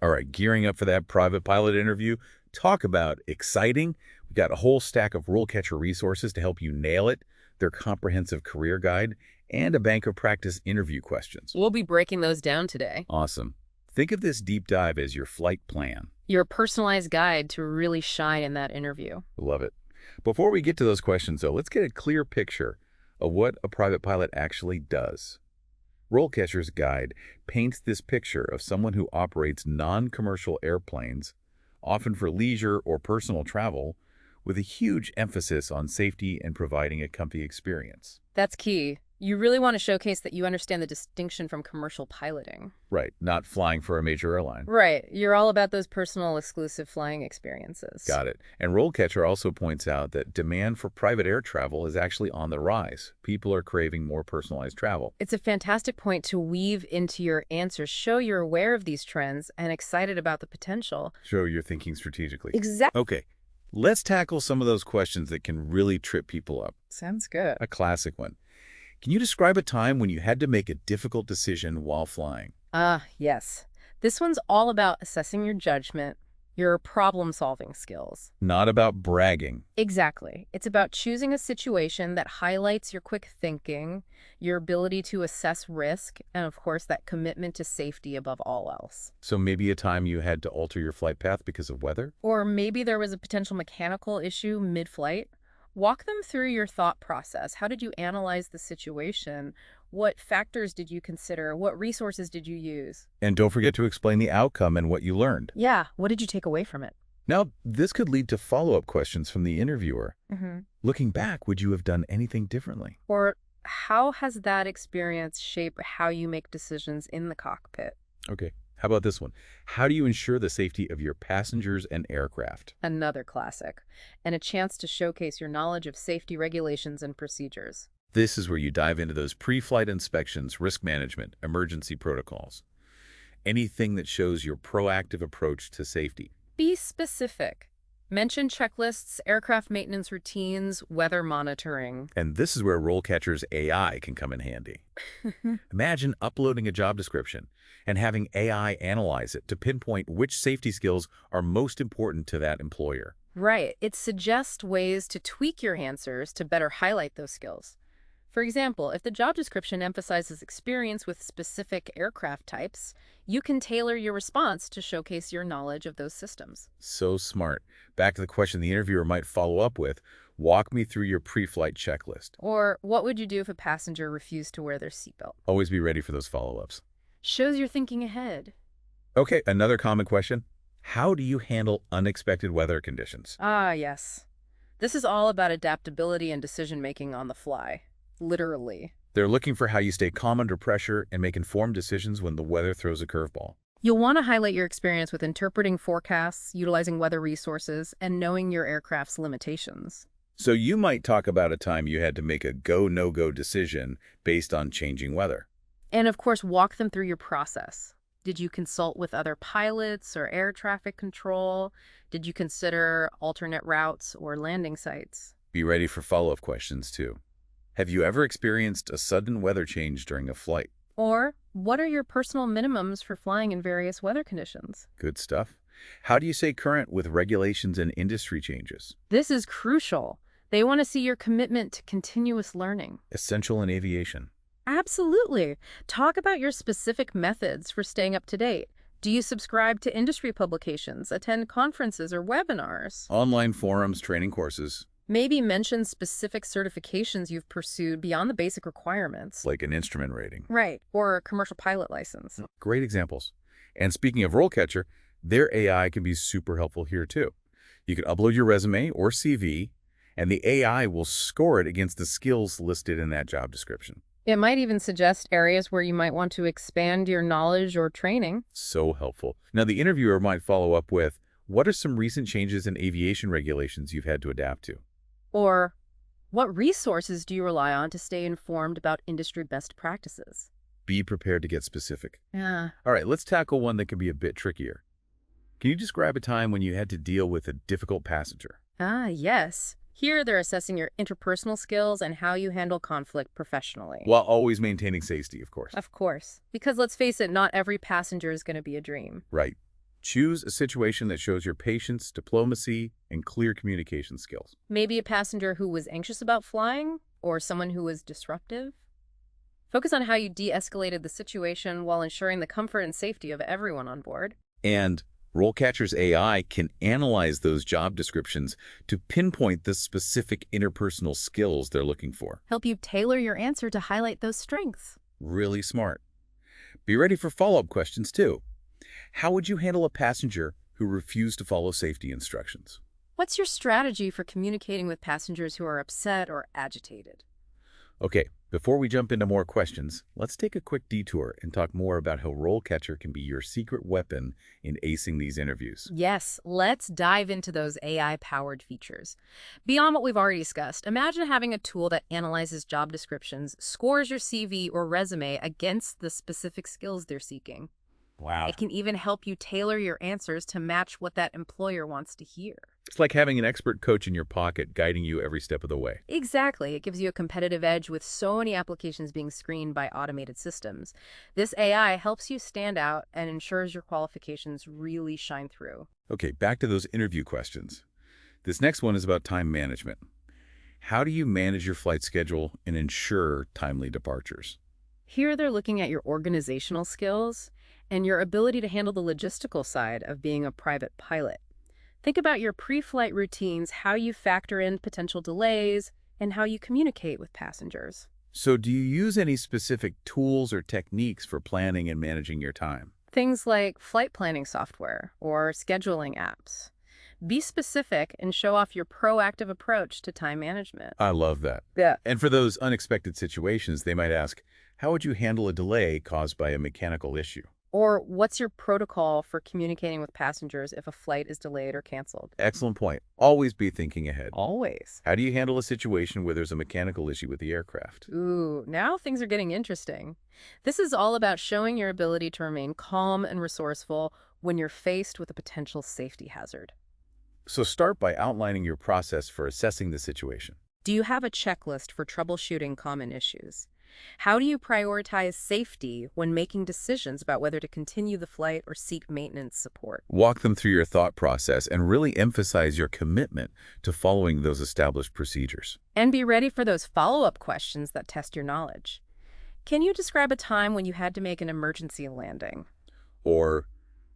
All right, gearing up for that private pilot interview. Talk about exciting. We've got a whole stack of RoleCatcher resources to help you nail it, their comprehensive career guide, and a bank of practice interview questions. We'll be breaking those down today. Awesome. Think of this deep dive as your flight plan. Your personalized guide to really shine in that interview. Love it. Before we get to those questions, though, let's get a clear picture of what a private pilot actually does. RoleCatcher's guide paints this picture of someone who operates non-commercial airplanes, often for leisure or personal travel, with a huge emphasis on safety and providing a comfy experience. That's key. You really want to showcase that you understand the distinction from commercial piloting. Right, not flying for a major airline. Right. You're all about those personal, exclusive flying experiences. Got it. And RoleCatcher also points out that demand for private air travel is actually on the rise. People are craving more personalized travel. It's a fantastic point to weave into your answers. Show you're aware of these trends and excited about the potential. Show you're thinking strategically. Exactly. Okay, let's tackle some of those questions that can really trip people up. Sounds good. A classic one. Can you describe a time when you had to make a difficult decision while flying? Yes. This one's all about assessing your judgment, your problem-solving skills. Not about bragging. Exactly. It's about choosing a situation that highlights your quick thinking, your ability to assess risk, and of course, that commitment to safety above all else. So maybe a time you had to alter your flight path because of weather? Or maybe there was a potential mechanical issue mid-flight. Walk them through your thought process. How did you analyze the situation? What factors did you consider? What resources did you use? And don't forget to explain the outcome and what you learned. Yeah, what did you take away from it? Now, this could lead to follow-up questions from the interviewer. Looking back, would you have done anything differently? Or how has that experience shaped how you make decisions in the cockpit? Okay, how about this one? How do you ensure the safety of your passengers and aircraft? Another classic, and a chance to showcase your knowledge of safety regulations and procedures. This is where you dive into those pre-flight inspections, risk management, emergency protocols. Anything that shows your proactive approach to safety. Be specific. Mention checklists, aircraft maintenance routines, weather monitoring. And this is where RoleCatcher's AI can come in handy. Imagine uploading a job description and having AI analyze it to pinpoint which safety skills are most important to that employer. Right. It suggests ways to tweak your answers to better highlight those skills. For example, if the job description emphasizes experience with specific aircraft types, you can tailor your response to showcase your knowledge of those systems. So smart. Back to the question the interviewer might follow up with, walk me through your pre-flight checklist. Or what would you do if a passenger refused to wear their seatbelt? Always be ready for those follow-ups. Shows you're thinking ahead. Okay, another common question. How do you handle unexpected weather conditions? Yes. This is all about adaptability and decision-making on the fly. Literally. They're looking for how you stay calm under pressure and make informed decisions when the weather throws a curveball. You'll want to highlight your experience with interpreting forecasts, utilizing weather resources, and knowing your aircraft's limitations. So you might talk about a time you had to make a go, no-go decision based on changing weather. And of course, walk them through your process. Did you consult with other pilots or air traffic control? Did you consider alternate routes or landing sites? Be ready for follow-up questions, too. Have you ever experienced a sudden weather change during a flight? Or, what are your personal minimums for flying in various weather conditions? Good stuff. How do you stay current with regulations and industry changes? This is crucial. They want to see your commitment to continuous learning. Essential in aviation. Absolutely. Talk about your specific methods for staying up to date. Do you subscribe to industry publications, attend conferences or webinars? Online forums, training courses. Maybe mention specific certifications you've pursued beyond the basic requirements. Like an instrument rating. Right, or a commercial pilot license. Great examples. And speaking of RoleCatcher, their AI can be super helpful here too. You can upload your resume or CV, and the AI will score it against the skills listed in that job description. It might even suggest areas where you might want to expand your knowledge or training. So helpful. Now, the interviewer might follow up with, what are some recent changes in aviation regulations you've had to adapt to? Or, what resources do you rely on to stay informed about industry best practices? Be prepared to get specific. Yeah. All right, let's tackle one that can be a bit trickier. Can you describe a time when you had to deal with a difficult passenger? Yes. Here, they're assessing your interpersonal skills and how you handle conflict professionally. While always maintaining safety, of course. Of course. Because let's face it, not every passenger is going to be a dream. Right. Choose a situation that shows your patience, diplomacy, and clear communication skills. Maybe a passenger who was anxious about flying or someone who was disruptive. Focus on how you de-escalated the situation while ensuring the comfort and safety of everyone on board. And RoleCatcher's AI can analyze those job descriptions to pinpoint the specific interpersonal skills they're looking for. Help you tailor your answer to highlight those strengths. Really smart. Be ready for follow-up questions, too. How would you handle a passenger who refused to follow safety instructions? What's your strategy for communicating with passengers who are upset or agitated? Okay, before we jump into more questions, let's take a quick detour and talk more about how RoleCatcher can be your secret weapon in acing these interviews. Yes, let's dive into those AI-powered features. Beyond what we've already discussed, imagine having a tool that analyzes job descriptions, scores your CV or resume against the specific skills they're seeking. Wow. It can even help you tailor your answers to match what that employer wants to hear. It's like having an expert coach in your pocket guiding you every step of the way. Exactly. It gives you a competitive edge with so many applications being screened by automated systems. This AI helps you stand out and ensures your qualifications really shine through. Okay, back to those interview questions. This next one is about time management. How do you manage your flight schedule and ensure timely departures? Here they're looking at your organizational skills and your ability to handle the logistical side of being a private pilot. Think about your pre-flight routines, how you factor in potential delays, and how you communicate with passengers. So do you use any specific tools or techniques for planning and managing your time? Things like flight planning software or scheduling apps. Be specific and show off your proactive approach to time management. I love that. Yeah. And for those unexpected situations, they might ask, how would you handle a delay caused by a mechanical issue? Or what's your protocol for communicating with passengers if a flight is delayed or canceled? Excellent point. Always be thinking ahead. Always. How do you handle a situation where there's a mechanical issue with the aircraft? Ooh, now things are getting interesting. This is all about showing your ability to remain calm and resourceful when you're faced with a potential safety hazard. So start by outlining your process for assessing the situation. Do you have a checklist for troubleshooting common issues? How do you prioritize safety when making decisions about whether to continue the flight or seek maintenance support? Walk them through your thought process and really emphasize your commitment to following those established procedures. And be ready for those follow-up questions that test your knowledge. Can you describe a time when you had to make an emergency landing? Or,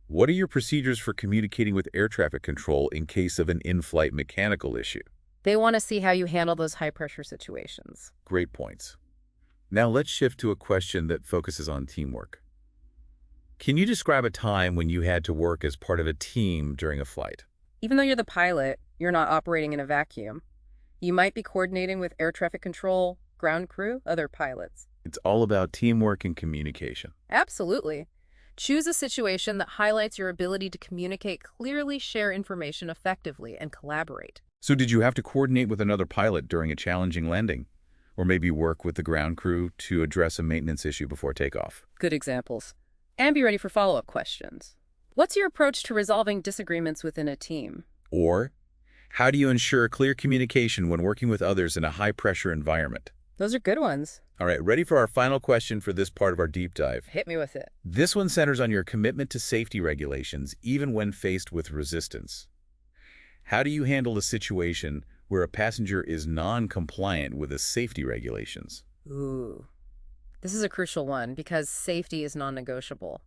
what are your procedures for communicating with air traffic control in case of an in-flight mechanical issue? They want to see how you handle those high-pressure situations. Great points. Now let's shift to a question that focuses on teamwork. Can you describe a time when you had to work as part of a team during a flight? Even though you're the pilot, you're not operating in a vacuum. You might be coordinating with air traffic control, ground crew, other pilots. It's all about teamwork and communication. Absolutely. Choose a situation that highlights your ability to communicate clearly, share information effectively, and collaborate. So did you have to coordinate with another pilot during a challenging landing? Or maybe work with the ground crew to address a maintenance issue before takeoff? Good examples. And be ready for follow-up questions. What's your approach to resolving disagreements within a team? Or, how do you ensure clear communication when working with others in a high-pressure environment? Those are good ones. All right, ready for our final question for this part of our deep dive. Hit me with it. This one centers on your commitment to safety regulations, even when faced with resistance. How do you handle a situation where a passenger is non-compliant with the safety regulations? Ooh, this is a crucial one because safety is non-negotiable.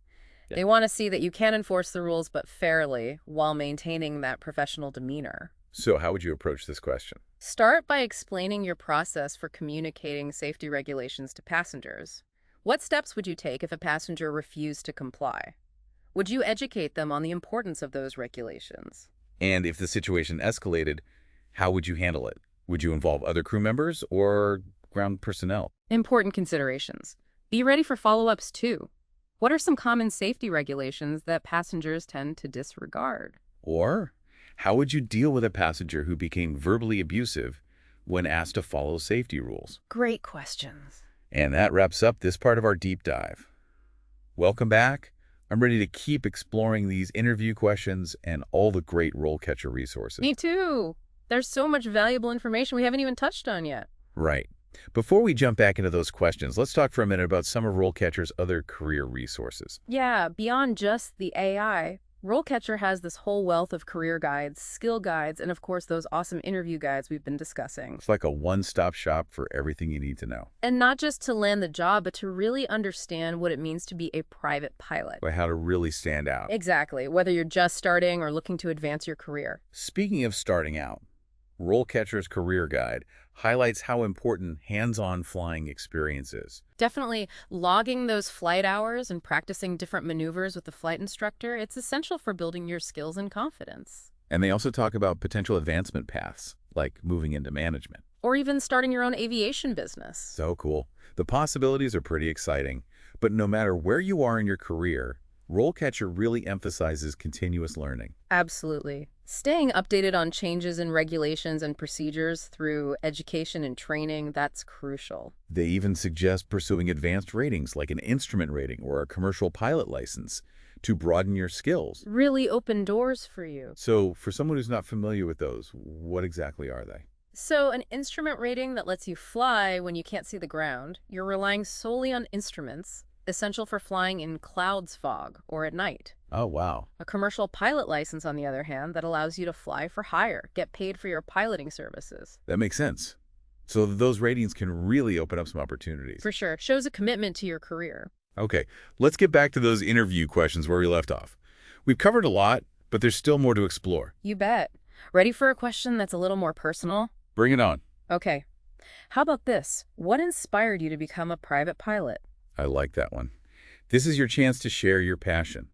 They want to see that you can enforce the rules but fairly while maintaining that professional demeanor. So how would you approach this question? Start by explaining your process for communicating safety regulations to passengers. What steps would you take if a passenger refused to comply? Would you educate them on the importance of those regulations? And if the situation escalated, how would you handle it? Would you involve other crew members or ground personnel? Important considerations. Be ready for follow-ups too. What are some common safety regulations that passengers tend to disregard? Or how would you deal with a passenger who became verbally abusive when asked to follow safety rules? Great questions. And that wraps up this part of our deep dive. Welcome back. I'm ready to keep exploring these interview questions and all the great RoleCatcher resources. Me too. There's so much valuable information we haven't even touched on yet. Right. Before we jump back into those questions, let's talk for a minute about some of RoleCatcher's other career resources. Yeah, beyond just the AI, RoleCatcher has this whole wealth of career guides, skill guides, and of course those awesome interview guides we've been discussing. It's like a one-stop shop for everything you need to know. And not just to land the job, but to really understand what it means to be a private pilot. By how to really stand out. Exactly, whether you're just starting or looking to advance your career. Speaking of starting out, RoleCatcher's Career Guide highlights how important hands-on flying experience is. Definitely logging those flight hours and practicing different maneuvers with the flight instructor, it's essential for building your skills and confidence. And they also talk about potential advancement paths, like moving into management. Or even starting your own aviation business. So cool. The possibilities are pretty exciting. But no matter where you are in your career, RoleCatcher really emphasizes continuous learning. Absolutely. Staying updated on changes in regulations and procedures through education and training, that's crucial. They even suggest pursuing advanced ratings like an instrument rating or a commercial pilot license to broaden your skills. Really open doors for you. So for someone who's not familiar with those, what exactly are they? So an instrument rating that lets you fly when you can't see the ground, you're relying solely on instruments, essential for flying in clouds fog or at night. Oh, wow. A commercial pilot license, on the other hand, that allows you to fly for hire, get paid for your piloting services. That makes sense. So those ratings can really open up some opportunities. For sure. Shows a commitment to your career. Okay, let's get back to those interview questions where we left off. We've covered a lot, but there's still more to explore. You bet. Ready for a question that's a little more personal? Bring it on. Okay. How about this? What inspired you to become a private pilot? I like that one. This is your chance to share your passion.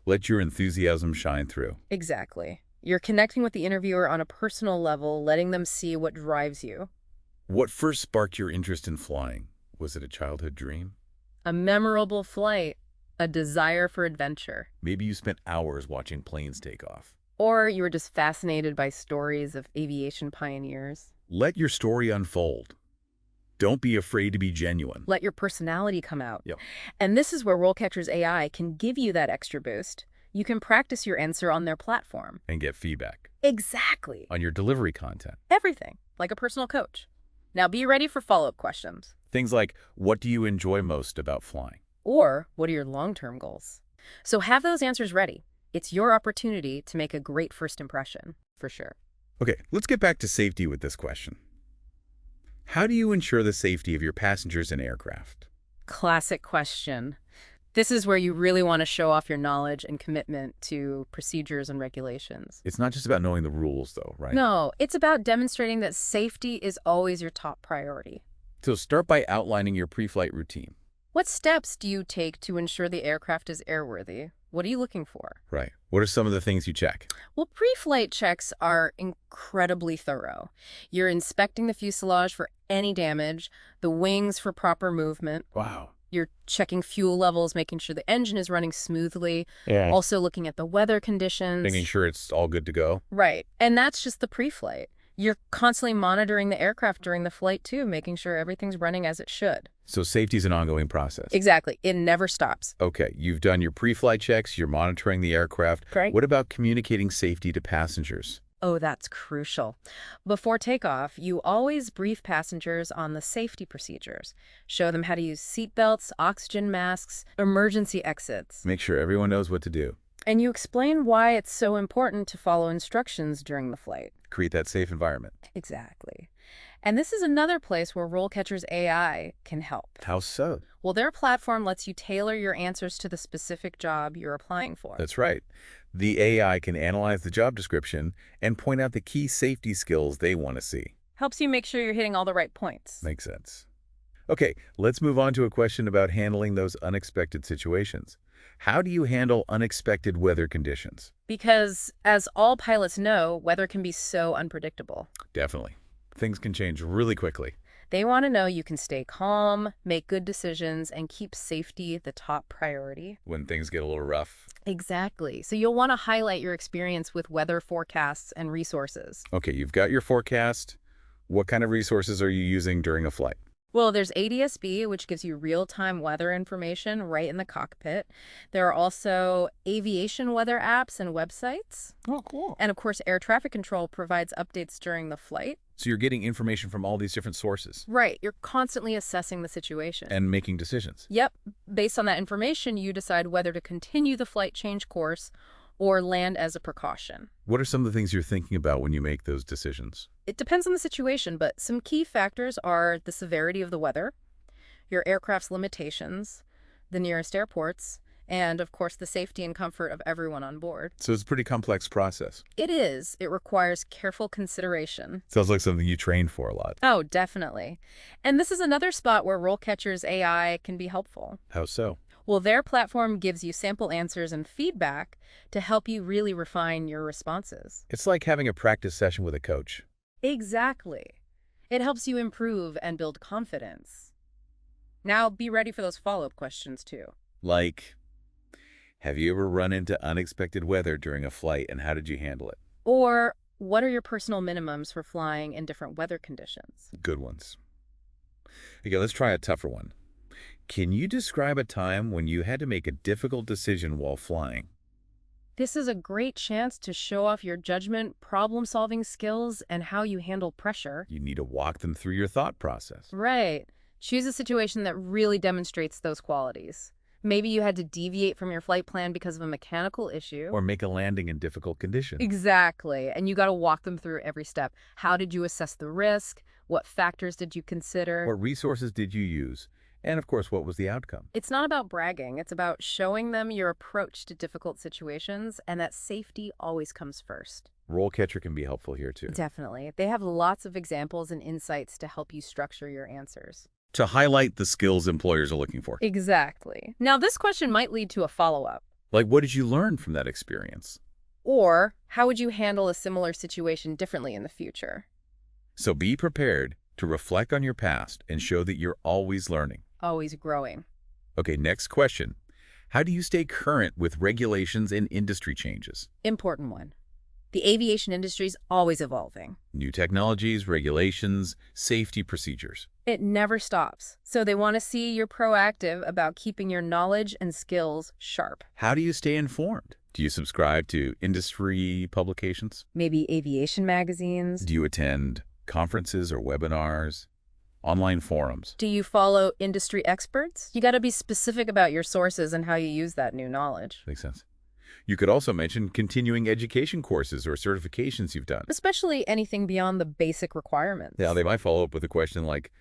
Let your enthusiasm shine through. Exactly. You're connecting with the interviewer on a personal level, letting them see what drives you. What first sparked your interest in flying? Was it a childhood dream? A memorable flight, a desire for adventure. Maybe you spent hours watching planes take off. Or you were just fascinated by stories of aviation pioneers. Let your story unfold. Don't be afraid to be genuine. Let your personality come out. Yep. And this is where RoleCatcher's AI can give you that extra boost. You can practice your answer on their platform. And get feedback. Exactly. On your delivery content. Everything, like a personal coach. Now be ready for follow-up questions. Things like, what do you enjoy most about flying? Or, what are your long-term goals? So have those answers ready. It's your opportunity to make a great first impression, for sure. Okay, let's get back to safety with this question. How do you ensure the safety of your passengers and aircraft? Classic question. This is where you really want to show off your knowledge and commitment to procedures and regulations. It's not just about knowing the rules, though, right? No, it's about demonstrating that safety is always your top priority. So start by outlining your pre-flight routine. What steps do you take to ensure the aircraft is airworthy? What are you looking for? Right. What are some of the things you check? Well, pre-flight checks are incredibly thorough. You're inspecting the fuselage for any damage, the wings for proper movement. Wow. You're checking fuel levels, making sure the engine is running smoothly. Yeah. Also looking at the weather conditions. Making sure it's all good to go. Right. And that's just the pre-flight. You're constantly monitoring the aircraft during the flight, too, making sure everything's running as it should. So safety is an ongoing process. Exactly. It never stops. Okay, you've done your pre-flight checks, you're monitoring the aircraft. Right. What about communicating safety to passengers? Oh, that's crucial. Before takeoff, you always brief passengers on the safety procedures. Show them how to use seatbelts, oxygen masks, emergency exits. Make sure everyone knows what to do. And you explain why it's so important to follow instructions during the flight. Create that safe environment. Exactly. And this is another place where RoleCatcher's AI can help. How so? Well, their platform lets you tailor your answers to the specific job you're applying for. That's right. The AI can analyze the job description and point out the key safety skills they want to see. Helps you make sure you're hitting all the right points. Makes sense. Okay, let's move on to a question about handling those unexpected situations. How do you handle unexpected weather conditions? Because, as all pilots know, weather can be so unpredictable. Definitely. Things can change really quickly. They want to know you can stay calm, make good decisions, and keep safety the top priority. When things get a little rough. Exactly. So you'll want to highlight your experience with weather forecasts and resources. Okay, you've got your forecast. What kind of resources are you using during a flight? Well, there's ADS-B, which gives you real-time weather information right in the cockpit. There are also aviation weather apps and websites. Oh, cool. And of course, air traffic control provides updates during the flight. So you're getting information from all these different sources. Right. You're constantly assessing the situation. And making decisions. Yep. Based on that information, you decide whether to continue the flight, change course, or land as a precaution. What are some of the things you're thinking about when you make those decisions? It depends on the situation, but some key factors are the severity of the weather, your aircraft's limitations, the nearest airports, and, of course, the safety and comfort of everyone on board. So it's a pretty complex process. It is. It requires careful consideration. Sounds like something you train for a lot. Oh, definitely. And this is another spot where RoleCatcher's AI can be helpful. How so? Well, their platform gives you sample answers and feedback to help you really refine your responses. It's like having a practice session with a coach. Exactly. It helps you improve and build confidence. Now, be ready for those follow-up questions, too. Like, have you ever run into unexpected weather during a flight, and how did you handle it? Or, what are your personal minimums for flying in different weather conditions? Good ones. Okay, let's try a tougher one. Can you describe a time when you had to make a difficult decision while flying? This is a great chance to show off your judgment, problem-solving skills, and how you handle pressure. You need to walk them through your thought process. Right. Choose a situation that really demonstrates those qualities. Maybe you had to deviate from your flight plan because of a mechanical issue. Or make a landing in difficult conditions. Exactly. And you got to walk them through every step. How did you assess the risk? What factors did you consider? What resources did you use? And of course, what was the outcome? It's not about bragging. It's about showing them your approach to difficult situations and that safety always comes first. RoleCatcher can be helpful here too. Definitely. They have lots of examples and insights to help you structure your answers. To highlight the skills employers are looking for. Exactly. Now, this question might lead to a follow-up. Like, what did you learn from that experience? Or, how would you handle a similar situation differently in the future? So be prepared to reflect on your past and show that you're always learning. Always growing. Okay, next question. How do you stay current with regulations and industry changes? Important one. The aviation industry is always evolving. New technologies, regulations, safety procedures. It never stops. So they want to see you're proactive about keeping your knowledge and skills sharp. How do you stay informed? Do you subscribe to industry publications? Maybe aviation magazines. Do you attend conferences or webinars? Online forums? Do you follow industry experts? You got to be specific about your sources and how you use that new knowledge. Makes sense. You could also mention continuing education courses or certifications you've done. Especially anything beyond the basic requirements. Yeah, they might follow up with a question like,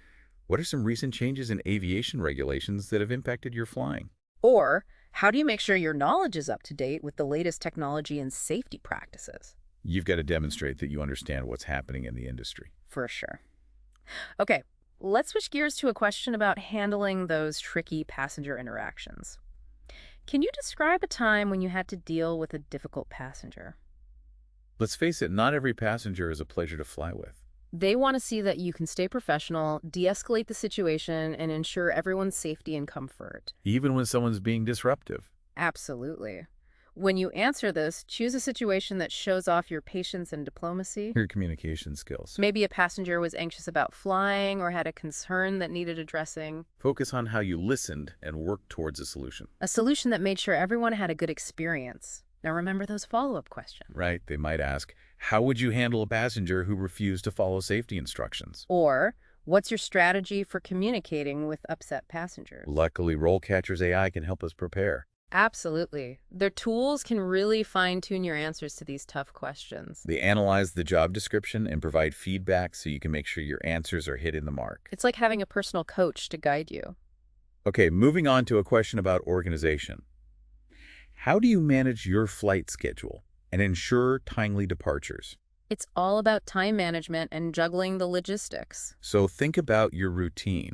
what are some recent changes in aviation regulations that have impacted your flying? Or, how do you make sure your knowledge is up to date with the latest technology and safety practices? You've got to demonstrate that you understand what's happening in the industry. For sure. Okay, let's switch gears to a question about handling those tricky passenger interactions. Can you describe a time when you had to deal with a difficult passenger? Let's face it, not every passenger is a pleasure to fly with. They want to see that you can stay professional, de-escalate the situation, and ensure everyone's safety and comfort. Even when someone's being disruptive. Absolutely. When you answer this, choose a situation that shows off your patience and diplomacy. Your communication skills. Maybe a passenger was anxious about flying or had a concern that needed addressing. Focus on how you listened and worked towards a solution. A solution that made sure everyone had a good experience. Now remember those follow-up questions. Right. They might ask, how would you handle a passenger who refused to follow safety instructions? Or, what's your strategy for communicating with upset passengers? Luckily, RoleCatcher's AI can help us prepare. Absolutely. Their tools can really fine-tune your answers to these tough questions. They analyze the job description and provide feedback so you can make sure your answers are hitting the mark. It's like having a personal coach to guide you. Okay, moving on to a question about organization. How do you manage your flight schedule and ensure timely departures? It's all about time management and juggling the logistics. So think about your routine,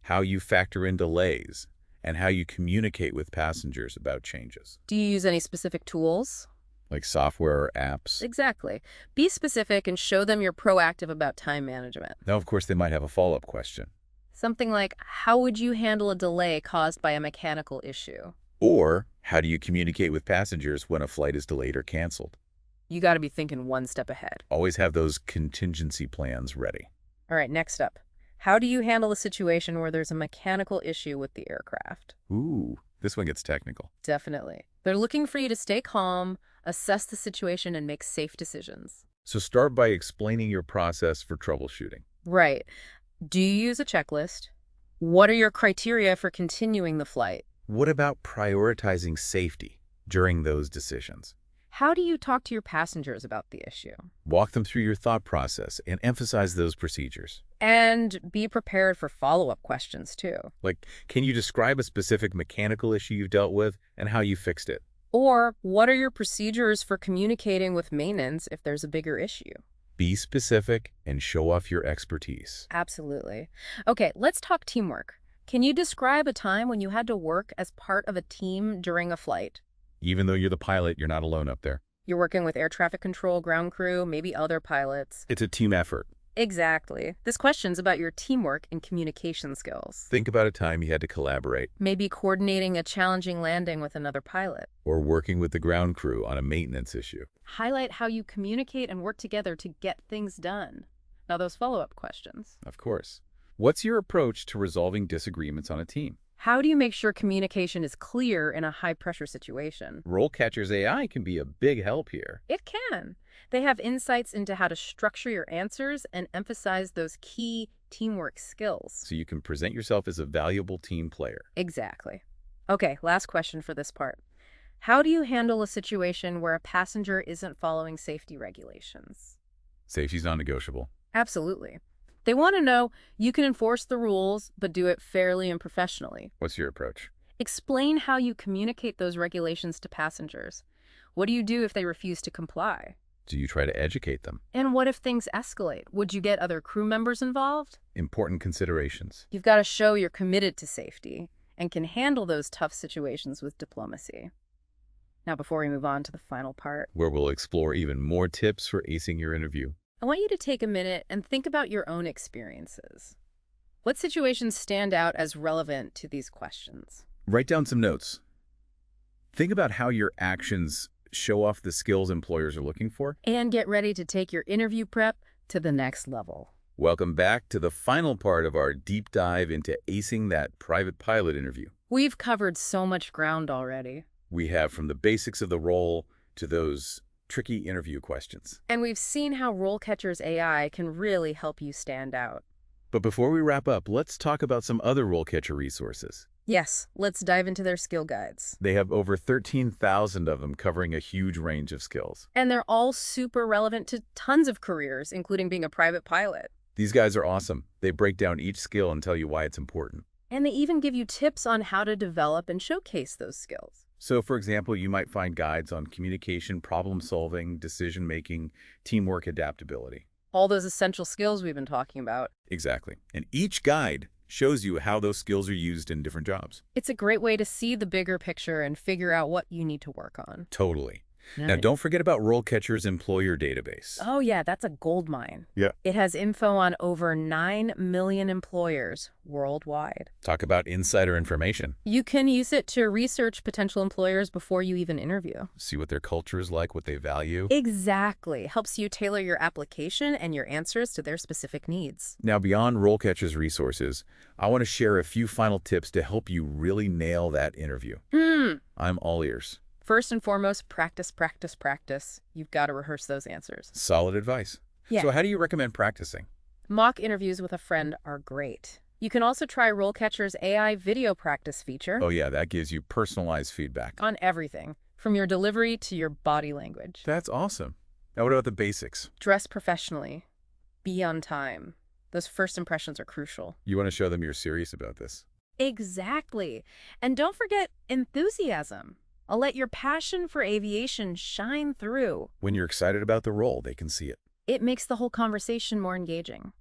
how you factor in delays, and how you communicate with passengers about changes. Do you use any specific tools? Like software or apps? Exactly. Be specific and show them you're proactive about time management. Now, of course, they might have a follow-up question. Something like, how would you handle a delay caused by a mechanical issue? Or, how do you communicate with passengers when a flight is delayed or canceled? You got to be thinking one step ahead. Always have those contingency plans ready. All right, next up. How do you handle a situation where there's a mechanical issue with the aircraft? Ooh, this one gets technical. Definitely. They're looking for you to stay calm, assess the situation, and make safe decisions. So start by explaining your process for troubleshooting. Right. Do you use a checklist? What are your criteria for continuing the flight? What about prioritizing safety during those decisions? How do you talk to your passengers about the issue? Walk them through your thought process and emphasize those procedures. And be prepared for follow-up questions, too. Like, can you describe a specific mechanical issue you've dealt with and how you fixed it? Or, what are your procedures for communicating with maintenance if there's a bigger issue? Be specific and show off your expertise. Absolutely. Okay, let's talk teamwork. Can you describe a time when you had to work as part of a team during a flight? Even though you're the pilot, you're not alone up there. You're working with air traffic control, ground crew, maybe other pilots. It's a team effort. Exactly. This question's about your teamwork and communication skills. Think about a time you had to collaborate, Maybe coordinating a challenging landing with another pilot. or working with the ground crew on a maintenance issue. Highlight how you communicate and work together to get things done. Now, those follow-up questions. Of course. What's your approach to resolving disagreements on a team? How do you make sure communication is clear in a high-pressure situation? RoleCatcher's AI can be a big help here. It can. They have insights into how to structure your answers and emphasize those key teamwork skills. So you can present yourself as a valuable team player. Exactly. Okay, last question for this part. How do you handle a situation where a passenger isn't following safety regulations? Safety's non-negotiable. Absolutely. They want to know you can enforce the rules, but do it fairly and professionally. What's your approach? Explain how you communicate those regulations to passengers. What do you do if they refuse to comply? Do you try to educate them? And what if things escalate? Would you get other crew members involved? Important considerations. You've got to show you're committed to safety and can handle those tough situations with diplomacy. Now, before we move on to the final part, Where we'll explore even more tips for acing your interview. I want you to take a minute and think about your own experiences. What situations stand out as relevant to these questions? Write down some notes. Think about how your actions show off the skills employers are looking for. And get ready to take your interview prep to the next level. Welcome back to the final part of our deep dive into acing that private pilot interview. We've covered so much ground already. We have from the basics of the role to those tricky interview questions. And we've seen how RoleCatcher's AI can really help you stand out. But before we wrap up, let's talk about some other RoleCatcher resources. Yes, let's dive into their skill guides. They have over 13,000 of them covering a huge range of skills. And they're all super relevant to tons of careers, including being a private pilot. These guys are awesome. They break down each skill and tell you why it's important. And they even give you tips on how to develop and showcase those skills. So, for example, you might find guides on communication, problem-solving, decision-making, teamwork, adaptability. All those essential skills we've been talking about. Exactly. And each guide shows you how those skills are used in different jobs. It's a great way to see the bigger picture and figure out what you need to work on. Totally. Now, Nice. don't forget about RoleCatcher's employer database. Oh, yeah, that's a gold mine. Yeah. It has info on over 9 million employers worldwide. Talk about insider information. You can use it to research potential employers before you even interview. See what their culture is like, what they value. Exactly. Helps you tailor your application and your answers to their specific needs. Now, beyond RoleCatcher's resources, I want to share a few final tips to help you really nail that interview. I'm all ears. First and foremost, practice, practice, practice. You've got to rehearse those answers. Solid advice. Yeah. So how do you recommend practicing? Mock interviews with a friend are great. You can also try RoleCatcher's AI video practice feature Oh yeah, that gives you personalized feedback. on everything, from your delivery to your body language. That's awesome. Now what about the basics? Dress professionally. Be on time. Those first impressions are crucial. You want to show them you're serious about this. Exactly. And don't forget enthusiasm. I'll let your passion for aviation shine through. When you're excited about the role, they can see it. It makes the whole conversation more engaging.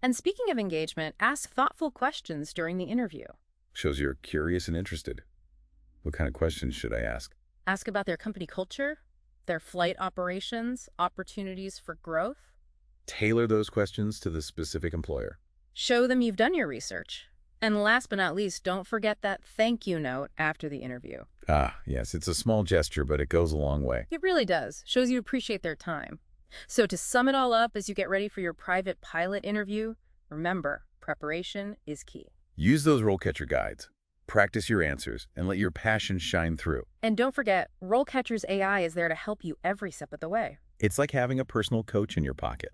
And speaking of engagement, ask thoughtful questions during the interview. Shows you're curious and interested. What kind of questions should I ask? Ask about their company culture, their flight operations, opportunities for growth. Tailor those questions to the specific employer. Show them you've done your research. And last but not least, don't forget that thank you note after the interview. Ah, yes, it's a small gesture, but it goes a long way. It really does. Shows you appreciate their time. So to sum it all up as you get ready for your private pilot interview, remember, preparation is key. Use those RoleCatcher guides. Practice your answers and let your passion shine through. And don't forget, RoleCatcher's AI is there to help you every step of the way. It's like having a personal coach in your pocket.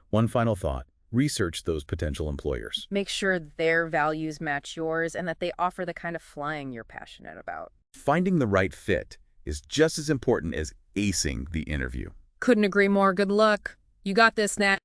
One final thought. Research those potential employers. Make sure their values match yours and that they offer the kind of flying you're passionate about. Finding the right fit is just as important as acing the interview. Couldn't agree more. Good luck. You got this, Nat.